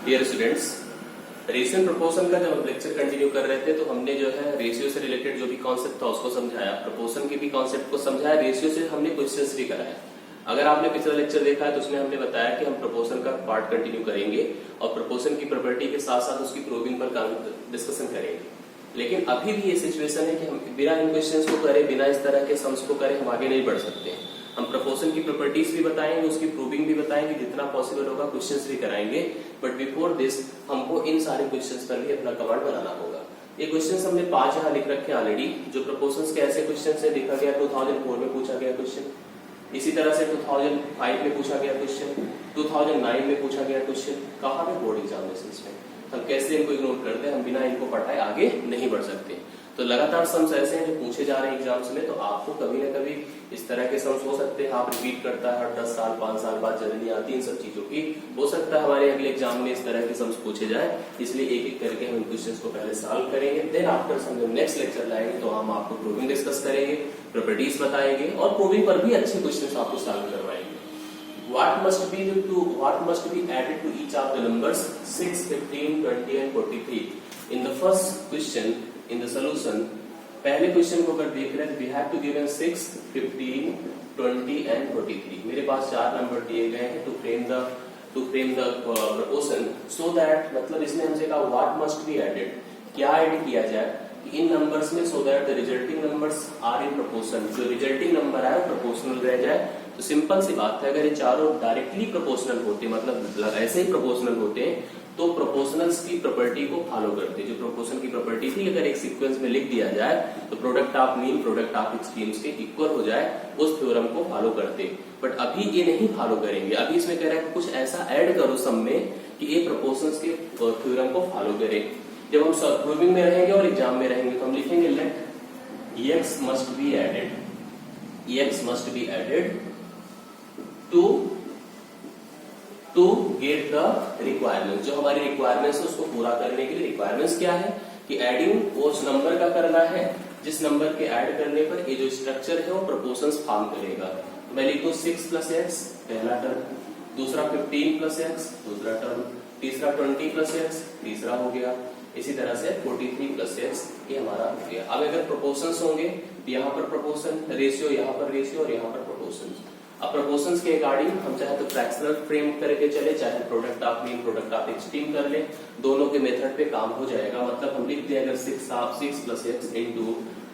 Dear students, ratio and proportion का जब हम लेक्चर कंटिन्यू कर रहे थे तो हमने जो है रेशियो से रिलेटेड जो भी कॉन्सेप्ट था उसको समझाया, प्रोपोर्शन के भी कॉन्सेप्ट को समझाया, रेशियो से हमने क्वेश्चंस भी कराया। अगर आपने पिछला लेक्चर देखा है तो उसमें हमने बताया कि हम प्रोपोर्शन का पार्ट कंटिन्यू करेंगे और प्रोपोर्शन की प्रॉपर्टी के साथ साथ उसकी प्रूविंग पर डिस्कशन करेंगे। लेकिन अभी भी ये सिचुएशन है कि हम बिना इन क्वेश्चंस को करें, बिना इस तरह के सम्स को करें, हम आगे नहीं बढ़ सकते हैं। हम प्रोपोर्शन की प्रॉपर्टीज भी बताएंगे, उसकी प्रूविंग भी बताएंगे, जितना पॉसिबल होगा क्वेश्चंस भी कराएंगे। बट बिफोर दिस हमको इन सारे क्वेश्चंस पर भी अपना कमांड बनाना होगा। ये क्वेश्चंस हमने 5 यहाँ लिख रखे हैं ऑलरेडी। जो प्रोपोर्शंस के ऐसे क्वेश्चंस है, देखा गया 2004 में पूछा गया क्वेश्चन, इसी तरह से 2005 में पूछा गया क्वेश्चन, 2009 में पूछा गया क्वेश्चन। कहाँ पे? बोर्ड एग्जामिनेशंस में। हम कैसे इनको इग्नोर करते हैं? हम बिना इनको पढ़ाए आगे नहीं बढ़ सकते। तो लगातार सम्स ऐसे हैं जो पूछे जा रहे हैं एग्जाम्स में, तो आपको कभी ना कभी इस तरह के सम्स हो सकते हैं। आप रिपीट करता है हर 10 साल 5 साल बाद जनरली आती है इन सब चीजों की। हो सकता है हमारे अगले एग्जाम में इस तरह के सम्स पूछे जाए, इसलिए एक एक करके हम इन क्वेश्चंस को पहले सॉल्व करेंगे। देन आफ्टर सम जब नेक्स्ट लेक्चर लाएंगे तो हम आपको प्रूविंग डिस्कस करेंगे, प्रॉपर्टीज बताएंगे और प्रूविंग पर भी अच्छे क्वेश्चंस आपको सॉल्व करवाएंगे। What must be added to each of the numbers 6, 15, 20 and 43? In the first question, in the solution, पहले क्वेश्चन को अगर देख रहे हैं, we have to given 6, 15, 20 and 43. मेरे पास 4 नंबर दिए गए हैं to frame the proportion, so that मतलब इसमें हमसे कहा what must be added, क्या ऐड किया जाए इन नंबर्स में, so that the resulting numbers are in proportion, जो रिजल्टिंग नंबर है प्रोपोर्शनल रह जाए। तो सिंपल सी बात है, अगर ये चारों डायरेक्टली प्रोपोर्शनल होते, मतलब ऐसे ही प्रोपोर्शनल होते हैं, तो प्रोपोर्शनल्स की प्रॉपर्टी को फॉलो करते। जो प्रोपोर्शन की प्रॉपर्टी थी, अगर एक सीक्वेंस में लिख दिया जाए तो product of mean product of extremes के इक्वल हो जाए, उस थ्योरम को फॉलो करते। बट अभी ये नहीं फॉलो करेंगे। अभी इसमें कह रहा है कुछ ऐसा ऐड करो सम में कि ये प्रोपोर्शंस के थ्योरम को फॉलो करे। जब हम प्रूविंग में रहेंगे और एग्जाम में रहेंगे तो हम लिखेंगे late x must be added to get the requirements। जो हमारी रिक्वायरमेंट्स है उसको पूरा करने के लिए रिक्वायरमेंट्स क्या है कि एडिंग उस नंबर का करना है जिस नंबर के ऐड करने पर ये जो स्ट्रक्चर है वो प्रोपोर्शंस फॉर्म करेगा। तो मैं लिखूं 6 + x पहला टर्म, दूसरा 15 + x दूसरा टर्म, तीसरा 20 + x तीसरा हो गया, इसी तरह से 43 + x ये हमारा हो गया। अब अगर प्रोपोर्शंस होंगे तो यहाँ पर प्रोपोर्शन, रेशियो यहाँ पर रेशियो और यहाँ पर प्रोपोर्शन। अब प्रोपोर्शंस के अकॉर्डिंग हम चाहे तो फ्रैक्शनल फ्रेम करके चले, चाहे product of mean product of extreme कर ले, दोनों के मेथड पे काम हो जाएगा। मतलब हम लिखते हैं अगर 6 + x into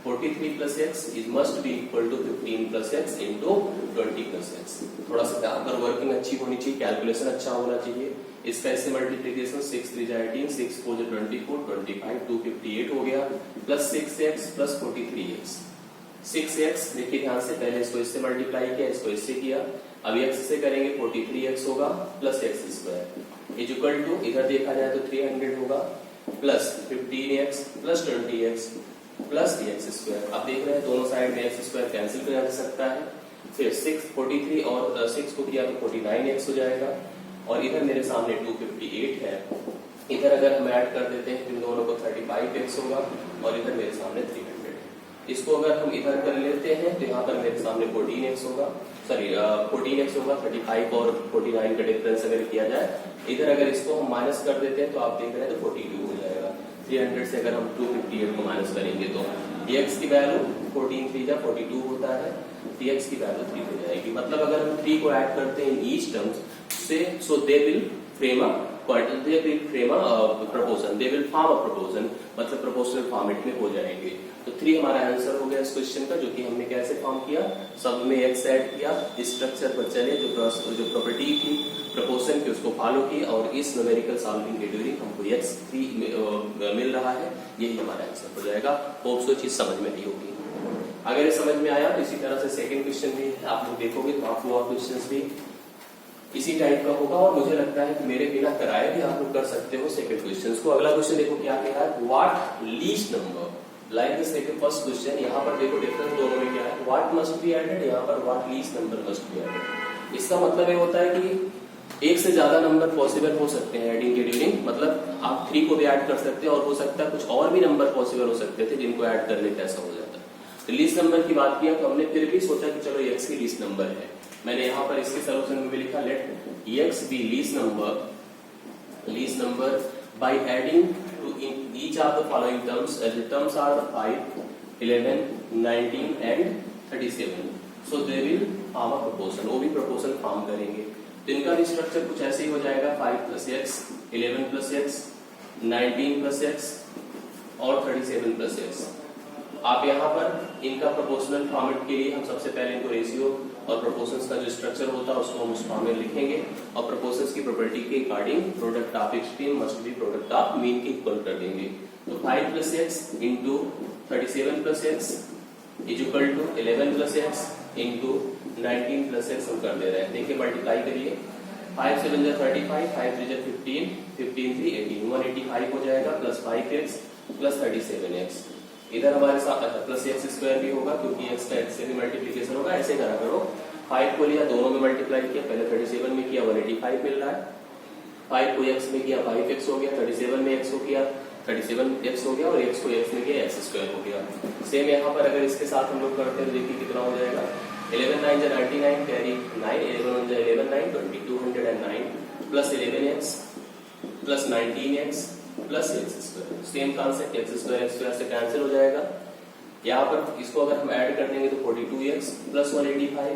43 + x is must be equal to 15 + x into 20 + x। थोड़ा सा यहाँ पर वर्किंग अच्छी होनी चाहिए, कैलकुलेशन अच्छा होना चाहिए। इसका इससे मल्टीप्लीकेशन 6 × 3 = 18, 6 × 4 = 24, 25, 258 हो गया, प्लस 6x + 43x। 6x देखिए ध्यान से, पहले इसको इससे मल्टीप्लाई किया, इसको इससे किया, अब x से करेंगे 43x होगा प्लस x² इक्वल टू, इधर देखा जाए तो 300 होगा plus 15x + 20x plus dx²। अब देख रहे हैं दोनों साइड में x² कैंसिल किया जा सकता है। फिर 43 और 6 को किया तो 49x हो जाएगा और इधर मेरे सामने 258 है। इधर अगर हम ऐड कर देते हैं इन दोनों को 35x होगा और इधर मेरे सामने 300 है। इसको अगर हम इधर कर लेते हैं तो यहाँ पर मेरे सामने 14x होगा, सॉरी 14x होगा। 35 और 49 का डिफरेंस अगर किया जाए, इधर अगर इसको हम माइनस कर देते हैं तो आप देख रहे हैं तो 42 हो जाएगा। 300 से अगर हम 258 को माइनस करेंगे तो dx की वैल्यू 14 3 = 42 होता है, dx की वैल्यू 3 हो जाएगी। मतलब अगर हम 3 को ऐड करते हैं इन ईच टर्म्स से, so they will frame a proportion, they will form a proportion, मतलब प्रोपोर्शनल फॉर्मेट में हो जाएंगे। तो 3 हमारा आंसर हो गया इस क्वेश्चन का, जो कि हमने कैसे फॉर्म किया, सब में x ऐड किया, स्ट्रक्चर पर चले, जो प्रॉपर्टी थी प्रोपोर्शन की उसको फॉलो की और इस न्यूमेरिकल सॉल्विंग के ड्यूरिंग हमको x3 मिल रहा है, यही हमारा आंसर हो जाएगा। होप सो चीज समझ में आई होगी। अगर ये समझ में आया तो इसी तरह से सेकंड क्वेश्चन भी आप लोग देखोगे तो आपको और क्वेश्चंस भी इसी टाइप का होगा और मुझे लगता है कि मेरे बिना कराए भी आप लोग कर सकते हो सेकंड क्वेश्चन को। अगला क्वेश्चन देखो क्या कह रहा है, what least number like the second first question. यहाँ पर देखो डिफरेंस दोनों में क्या है, व्हाट मस्ट बी एडेड, यहाँ पर what least number must be added. इसका मतलब ये होता है कि एक से ज्यादा नंबर पॉसिबल हो सकते हैं एडिंग के ड्यूरिंग, मतलब आप 3 को भी ऐड कर सकते हैं और हो सकता है कुछ और भी नंबर पॉसिबल हो सकते थे जिनको ऐड करने पे ऐसा हो जाता। तो लीस्ट नंबर की बात किया तो हमने फिर भी सोचा कि चलो x की लीस्ट नंबर है। मैंने यहाँ पर इसके सोल्यूशन में भी लिखा let x be least number least number by adding to in each of the following terms, as the terms are the 5, 11, 19 and 37. So they will form a proportion, वो भी proportion form करेंगे। तो इनका भी structure कुछ ऐसे ही हो जाएगा, 5 plus x, 11 plus x, 19 plus x और 37 plus x। आप यहाँ पर इनका प्रोपोर्शनल फॉर्मेट के लिए हम सबसे पहले इनको रेशियो और प्रोपोर्शंस का जो स्ट्रक्चर होता है उसको हम उस फॉर्म में लिखेंगे और प्रोपोर्शंस की प्रॉपर्टी के according product of extreme must be product of mean के इक्वल कर देंगे। तो 5 plus x into 37 plus x is equal to 11 plus x into 19 plus x हम कर दे रहे हैं। देखिए मल्टीप्लाई करिए, 5 7 जा 35, 5 3 जा 15, 15 3 18, 185 हो जाएगा प्लस 5x प्लस 37x। इधर हमारे साथ प्लस एक्स स्क्वायर भी होगा क्योंकि एक्स का एक्स से भी मल्टीप्लीकेशन होगा। ऐसे करा करो, 5 को लिया दोनों में मल्टीप्लाई किया, पहले 37 में किया 185 मिल रहा है, 5 को एक्स में किया 5x हो गया, 37 में x हो गया 37x हो गया और x को x में किया x स्क्वायर हो गया। सेम यहाँ पर अगर इसके साथ हम लोग करते हैं तो देखिए कितना हो जाएगा, 11 9 जा 99 कैरी 9, 11 1 जा 11 9 20 209 plus 11x plus 19x plus x square. Same concept, x square से कैंसिल हो जाएगा। यहाँ पर इसको अगर हम ऐड कर देंगे तो 42x प्लस 185,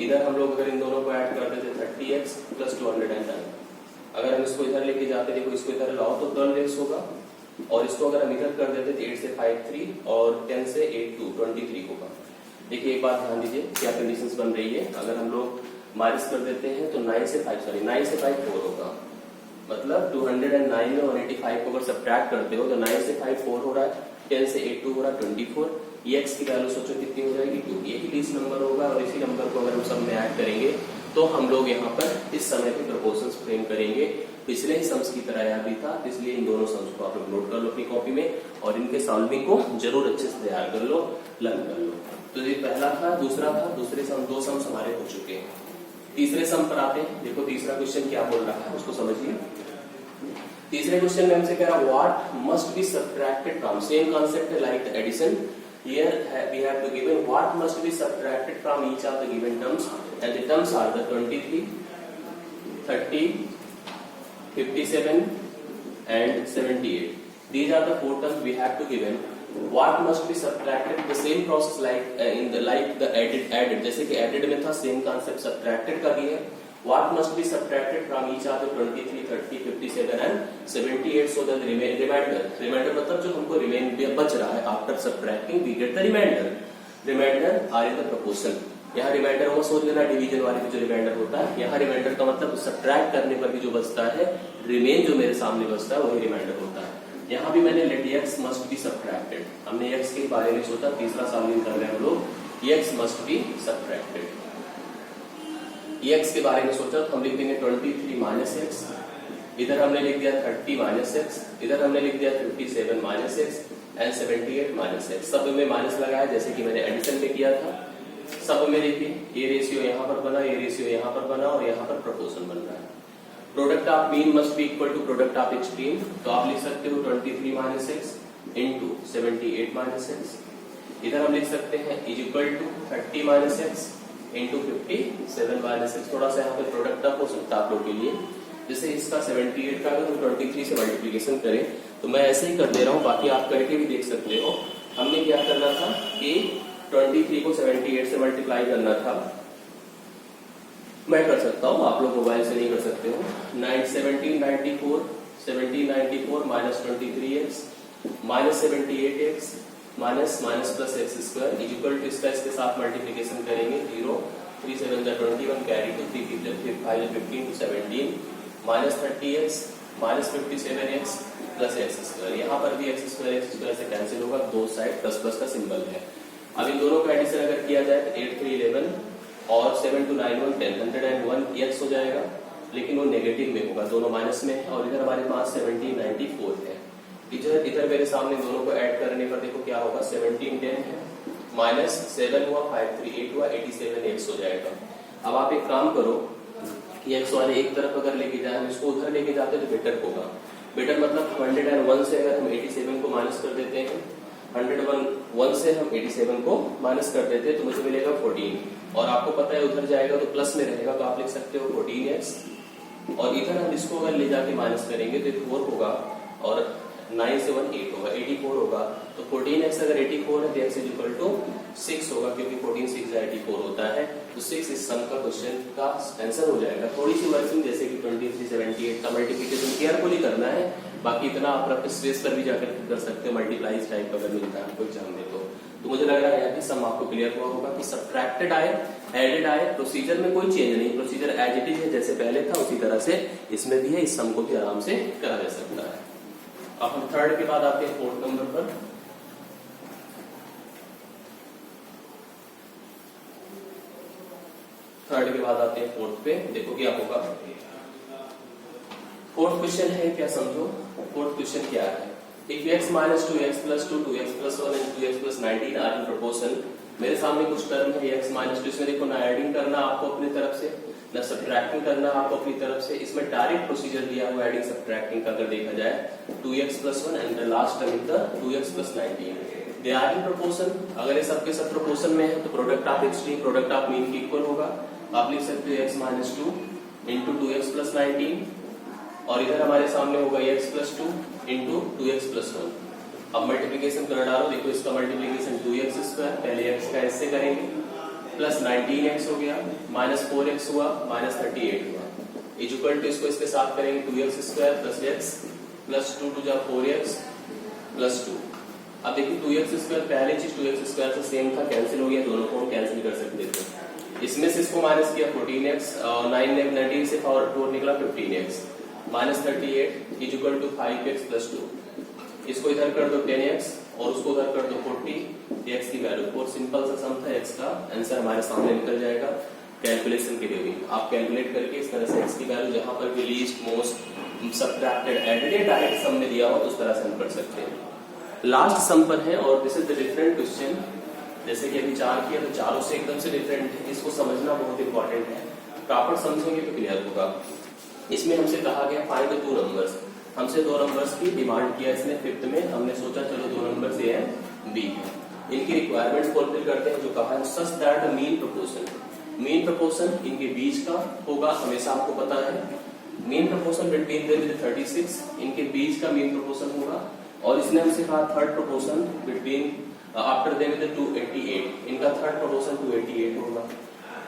इधर हम लोग अगर इन दोनों को ऐड कर देते 30x प्लस 209। अगर हम इसको इधर लेके जाते, देखो इसको इधर लाओ तो 12x होगा और इसको अगर हम इधर कर देते तो 8 से 5 3 और 10 से 8 2 23 होगा। देखिए एक बात ध्यान दीजिए क्या कंडीशंस बन रही है। अगर हम लोग माइनस कर देते हैं तो 9 से 5 4 होगा, मतलब 209 में 185 को अगर सब्ट्रैक्ट करते हो तो 9 से 5 4 हो रहा है, 10 से 8 2 हो रहा है 24। ये x की वैल्यू सोचो कितनी हो जाएगी, 2। ये ही लीस्ट नंबर होगा और इसी नंबर को अगर हम सब में ऐड करेंगे तो हम लोग यहाँ पर इस समय पे प्रोपोर्शंस फ्रेम करेंगे। पिछले ही सम्स की तरह याद भी था, इसलिए इन दोनों सम्स को आप लोग नोट कर लो अपनी कॉपी में और इनके सॉल्विंग को जरूर अच्छे से तैयार कर लो, लर्न कर लो। तो ये पहला था, दूसरा था, दूसरे सम 2 सम्स हमारे हो चुके हैं। तीसरे सम पर आते हैं। देखो तीसरा क्वेश्चन क्या बोल रहा है उसको समझिए। तीसरे क्वेश्चन में हमसे कह रहा what must be subtracted from, same concept है like addition. Here we have to given what must be subtracted from each of the given terms, and the terms are the 23, 30, 57 and 78. These are the 4 terms we have to given. What must be subtracted? The same process like the added जैसे कि added में था same concept subtracted का भी है। What must be subtracted from each of the 23, 30, 57 and 78 so that remainder मतलब जो हमको बच रहा है after subtracting we get the remainder are in the proportion। यहाँ रिमाइंडर वो सोच लेना डिवीजन वाले में जो रिमाइंडर होता है, यहाँ रिमाइंडर का मतलब सब्ट्रैक्ट करने पर भी जो बचता है, रिमेन जो मेरे सामने बचता है वही रिमाइंडर होता है। यहाँ भी मैंने let x must be subtracted, हमने x के बारे में सोचा, तीसरा सॉल्विंग कर रहे हैं हम लोग, x must be subtracted. x के बारे में सोचा तो हम लिख देंगे 23 माइनस एक्स, इधर हमने लिख दिया 30 माइनस एक्स, इधर हमने लिख दिया 57 minus x and 78 minus x. सब में माइनस लगाया जैसे कि मैंने एडिशन में किया था। सब में देखिए ये रेशियो यहाँ पर बना, ये रेशियो यहाँ पर बना और यहाँ पर प्रोपोर्शन बन रहा है। Product of mean must be equal to product of extreme, तो आप लिख सकते हो 23 minus x into 78 minus x. इधर हम लिख सकते हैं is equal to 30 minus x into 57 minus x. थोड़ा सा यहाँ पे प्रोडक्ट अप हो सकता है आप लोग के लिए, जैसे इसका 78 का अगर हम 23 से मल्टीप्लीकेशन करें तो मैं ऐसे ही कर दे रहा हूँ, बाकी आप करके भी देख सकते हो। हमने क्या करना था कि 23 को 78 से मल्टीप्लाई करना था, मैं कर सकता हूँ, आप लोग मोबाइल से नहीं कर सकते हो। 1794 minus 23x minus 78x minus minus plus x square is equal to इसका इसके साथ मल्टीप्लीकेशन करेंगे 0 3 7 21 carry two 3 5 15 to 17 minus 30x minus 57x plus x square. यहाँ पर भी एक्स स्क्वायर से कैंसिल होगा, दो साइड प्लस प्लस का सिंबल है। अब इन दोनों का एडिशन अगर किया जाए तो 8 3 11 और 7 2 9 1 10 101 एक्स हो जाएगा, लेकिन वो नेगेटिव में होगा, दोनों माइनस में है। और इधर हमारे पास 17 94 है। इधर मेरे सामने दोनों को ऐड करने पर देखो क्या होगा, 17 10 है माइनस 7 हुआ 5 3 8 हुआ 87 एक्स हो जाएगा। अब आप एक काम करो कि एक्स वाले एक तरफ अगर लेके जाए, हम इसको उधर लेके जाते तो बेटर होगा। बेटर मतलब 101 से अगर हम 87 को माइनस कर देते हैं, 101 से हम 87 को माइनस कर देते हैं तो मुझे मिलेगा 14, और आपको पता है उधर जाएगा तो प्लस में रहेगा, तो आप लिख सकते हो 14x और इधर हम इसको अगर ले जाके माइनस करेंगे तो 4 होगा और 9 से 1 8 होगा, 84 होगा। तो 14x अगर 84 है तो x इज इक्वल टू 6 होगा, क्योंकि 14 6 84 होता है। तो 6 इस सम का क्वेश्चन का आंसर हो जाएगा। थोड़ी सी वर्किंग जैसे कि 23 78 का मल्टीप्लिकेशन केयरफुली करना है, बाकी इतना आप अपने स्ट्रेस पर भी जाकर कर सकते हो। मल्टीप्लाइज टाइप अगर मिलता है आपको एग्जाम में तो मुझे लग रहा है यहाँ की सम आपको क्लियर हुआ होगा कि सब्ट्रैक्टेड आए, एडेड आए, प्रोसीजर में कोई चेंज नहीं, प्रोसीजर एज इट इज है जैसे पहले था उसी तरह से इसमें भी है। इस सम को भी आराम से करा जा सकता है। अब हम थर्ड के बाद आते हैं फोर्थ नंबर पर। थर्ड के बाद आते हैं फोर्थ पे। देखो क्या होगा। फोर्थ क्वेश्चन है, क्या समझो फोर्थ क्वेश्चन क्या है। If x minus 2x plus 2, 2x plus 1 and 2x plus 19 are in proportion, मेरे सामने कुछ टर्म है x minus 2, इसमें देखो ना एडिंग करना आपको अपनी तरफ से, ना सब्ट्रैक्टिंग करना आपको अपनी तरफ से। इसमें डायरेक्ट प्रोसीजर दिया हुआ एडिंग सब्ट्रैक्टिंग का अगर देखा जाए 2x plus 1 and the last term is the 2x plus 19. They are in proportion. अगर ये सबके सब प्रोपोर्शन में है तो product of extreme product of mean की इक्वल होगा। आप लिख सकते हो x minus 2 into 2x plus 19 और इधर हमारे सामने होगा x plus 2 into 2x plus 1। अब मल्टीप्लिकेशन कर डालो, देखो इसका मल्टीप्लिकेशन 2x स्क्वायर, पहले x का ऐसे करेंगे, प्लस 19x हो गया, माइनस 4x हुआ, माइनस 38 हुआ, इक्वल टू इसको इसके साथ करेंगे 2x square plus x plus 2 two जा 4x प्लस 2। अब देखिए 2x स्क्वायर पहले चीज 2x स्क्वायर से सेम था, कैंसिल हो गया, दोनों को हम कैंसिल कर सकते थे। इसमें से इसको माइनस किया 14x और 19 से 4 निकला 15x minus 38 is equal to 5x plus 2। इसको इधर कर दो 10x और उसको उधर कर दो 40, x की वैल्यू 4। सिंपल सा सम था, x का आंसर हमारे सामने निकल जाएगा। कैलकुलेशन के लिए भी आप कैलकुलेट करके इस तरह से x की वैल्यू जहां पर भी least most subtracted added direct sum में दिया हो तो उस तरह से हम कर सकते हैं। लास्ट सम पर है और this is the different question. जैसे कि अभी 4 किया तो चारों से एकदम से डिफरेंट है, इसको समझना बहुत इंपॉर्टेंट है। प्रॉपर समझेंगे तो क्लियर होगा। इसमें हमसे कहा गया फाइंड द 2 नंबर्स। हमसे 2 नंबर्स की डिमांड किया इसने फिफ्थ में। हमने सोचा चलो 2 नंबर्स ए है बी है, इनकी रिक्वायरमेंट्स फुलफिल करते हैं। जो कहा है such that the mean proportion इनके बीच का होगा, हमेशा आपको पता है। Mean proportion between them is 36, इनके बीच का मीन प्रोपोर्शन होगा। और इसने हमसे कहा third proportion between after them is 288, इनका थर्ड प्रोपोर्शन 288 होगा।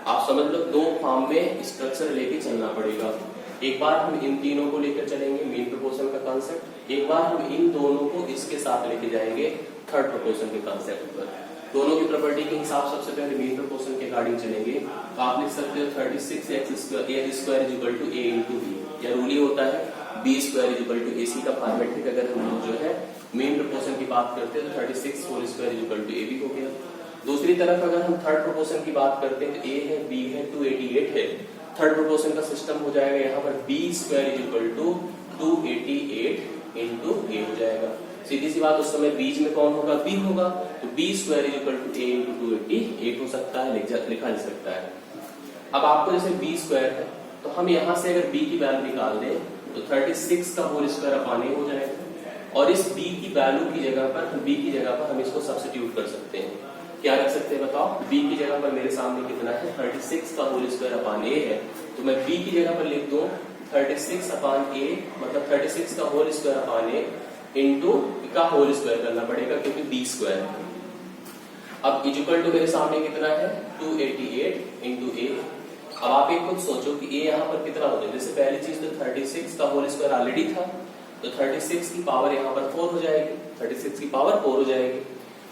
आप समझ लो 2 फॉर्म में स्ट्रक्चर लेके चलना पड़ेगा। एक बार हम इन तीनों को लेकर चलेंगे मीन प्रोपोर्शन का कॉन्सेप्ट, एक बार हम इन दोनों को इसके साथ लेके जाएंगे थर्ड प्रोपोर्शन के कॉन्सेप्ट पर। दोनों की प्रॉपर्टी के हिसाब सबसे पहले मीन प्रोपोर्शन के अकॉर्डिंग चलेंगे। तो आप लिख सकते हो 36x square is equal to a into B. या रूल ये होता है b square is equal to ac का फॉर्मेट। अगर हम लोग जो है मीन प्रोपोर्शन की बात करते हैं तो 36 whole square is equal to ab हो गया। दूसरी तरफ अगर हम थर्ड प्रोपोर्शन की बात करते हैं तो a है, b है, 288 है। थर्ड प्रोपोर्शन का सिस्टम हो जाएगा यहाँ पर b square is equal to 288 into a हो जाएगा। सीधी सी बात, उस समय बीच में कौन होगा, b होगा, तो b square is equal to a into 288 हो सकता है, लिखा जा सकता है। अब आपको जैसे b स्क्वायर है तो हम यहाँ से अगर b की वैल्यू निकाल दें तो 36 का होल स्क्वायर अपॉन a हो जाएगा। और इस b की वैल्यू की जगह पर हम इसको सब्स्टिट्यूट कर सकते हैं। क्या रख सकते हैं बताओ, b की जगह पर मेरे सामने कितना है 36 का होल स्क्वायर अपॉन a है, तो मैं b की जगह पर लिख दूं 36 अपॉन a, मतलब 36 का whole square upon a into का होल स्क्वायर करना पड़ेगा क्योंकि b स्क्वायर है। अब इक्वल टू मेरे सामने कितना है 288 इंटू a। अब आप एक खुद सोचो कि a यहाँ पर कितना होता है। जैसे पहली चीज तो 36 का होल स्क्वायर ऑलरेडी था, तो 36 की पावर यहाँ पर 4 हो जाएगी, 36 की पावर 4 हो जाएगी।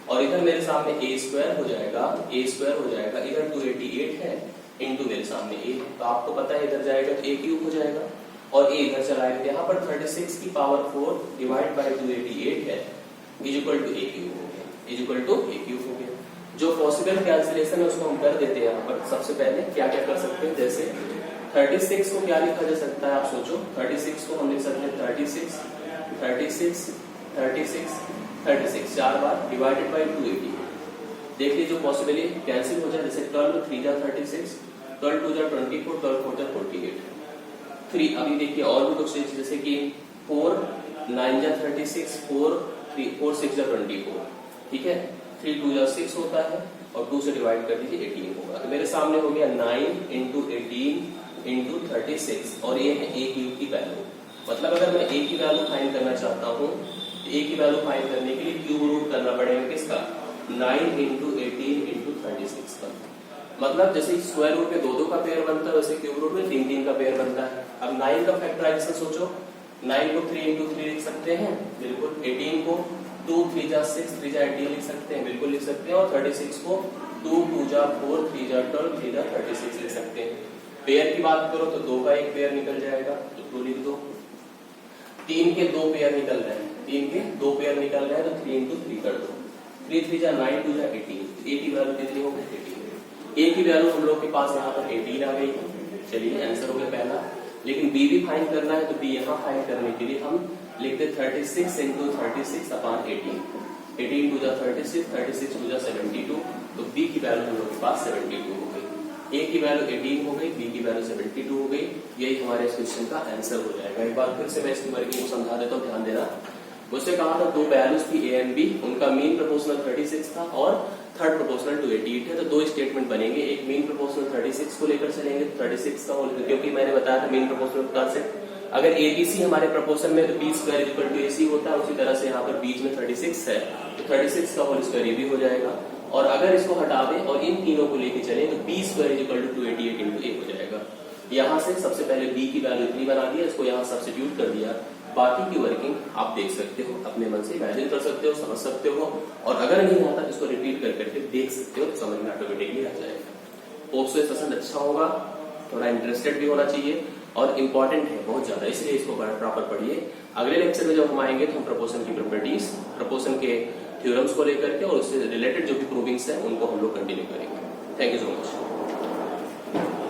और इधर मेरे सामने a स्क्वायर हो जाएगा, इधर 288 है इंटू मेरे सामने a, तो आपको पता है इधर जाएगा तो a क्यूब हो जाएगा और a इधर चला आएगा। यहाँ पर 36 की पावर 4 डिवाइड बाय 288 है is equal to a cube हो गया। जो पॉसिबल कैंसिलेशन है उसको हम कर देते हैं। यहाँ पर सबसे पहले क्या क्या कर सकते हैं, जैसे 36 को क्या लिखा जा सकता है, आप सोचो 36 को हम लिख सकते हैं 36 4 बार डिवाइडेड बाय 280। देखिए जो पॉसिबल है कैंसिल हो जाए, जैसे 12 3 जा 36, 12 2 जा 24, 12 4 जा 48, 3। अभी देखिए और भी कुछ चीज जैसे कि 4 9 जा 36, 4 6 जा 24, ठीक है। 3 2 जा 6 होता है और 2 से डिवाइड कर दीजिए 18 होगा। तो मेरे सामने हो गया 9 इंटू 18 इंटू 36 और ये है ए क्यूब की वैल्यू। मतलब अगर मैं ए की वैल्यू फाइंड करना चाहता हूँ, ए की वैल्यू फाइंड करने के लिए क्यूब रूट करना पड़ेगा किसका, 9 इंटू 18 इंटू 36 का। मतलब जैसे स्क्वायर रूट में 2 का पेयर बनता है, वैसे क्यूब रूट में 3 का पेयर बनता है। अब 9 का फैक्टराइजेशन सोचो, 9 को 3 इंटू 3 लिख सकते हैं, बिल्कुल। 18 को 2 3 जा 6 3 जा 18 लिख सकते हैं, बिल्कुल लिख सकते हैं। और 36 को 2 2 जा 4 3 जा 12 3 जा 36 लिख सकते हैं। पेयर की बात करो तो 2 का एक पेयर निकल जाएगा, तो 2 लिख दो। 3 के 2 पेयर निकल रहे हैं, 3 के 2 पेयर निकल रहे हैं, तो 3 इंटू 3 कर दो। 3 3 जा 9 2 जा 18। ए की वैल्यू कितनी हो गई, 18। ए की वैल्यू हम लोग के पास यहाँ पर 18 आ गई। चलिए आंसर हो गया पहला। लेकिन बी भी फाइंड करना है, तो बी यहाँ फाइंड करने के लिए हम लिखते 36 इंटू 36 अपॉन 18। 18 टू जा 36, 36 टू जा 72, तो बी की वैल्यू हम लोग के पास 72 हो गई। ए की वैल्यू 18 हो गई, बी की वैल्यू 72 हो गई। यही हमारे इस क्वेश्चन का आंसर हो जाएगा। एक बार फिर से मैं इसकी वर्किंग को समझा देता हूँ, ध्यान देना। उससे कहा था 2 वैल्यूज थी ए एंड बी, उनका मीन प्रोपोर्शनल 36 था और थर्ड प्रोपोर्शनल 288 है। तो 2 स्टेटमेंट बनेंगे, एक मीन प्रोपोर्शनल 36 को लेकर चलेंगे, 36 का होल, क्योंकि मैंने बताया था मीन प्रोपोर्शनल कॉन्सेप्ट। अगर एबीसी हमारे प्रोपोर्शन में, तो B square equal to AC होता है। उसी तरह से यहाँ पर बीच में 36 है, तो 36 का होल स्क्वायर ये भी हो जाएगा। और अगर इसको हटा दें और इन तीनों को लेके चले, तो B square equal to 288 into A हो जाएगा। यहाँ से सबसे पहले बी की वैल्यू इतनी बना दिया, इसको यहाँ सब्स्टिट्यूट कर दिया। बाकी की वर्किंग आप देख सकते हो, अपने मन से इमेजिन कर सकते हो, समझ सकते हो। और अगर नहीं आता तो इसको रिपीट कर करके देख सकते हो, तो समझ में ऑटोमेटिकली आ जाएगा। होप सो ये सेशन अच्छा होगा, थोड़ा इंटरेस्टेड भी होना चाहिए और इम्पोर्टेंट है बहुत ज्यादा, इसलिए इसको प्रॉपर पढ़िए। अगले लेक्चर में जब हम आएंगे तो हम प्रपोर्शन की प्रॉपर्टीज, प्रपोर्शन के थ्योरम्स को लेकर के और उससे रिलेटेड जो भी प्रूविंग्स है उनको हम लोग कंटिन्यू करेंगे। Thank you so much.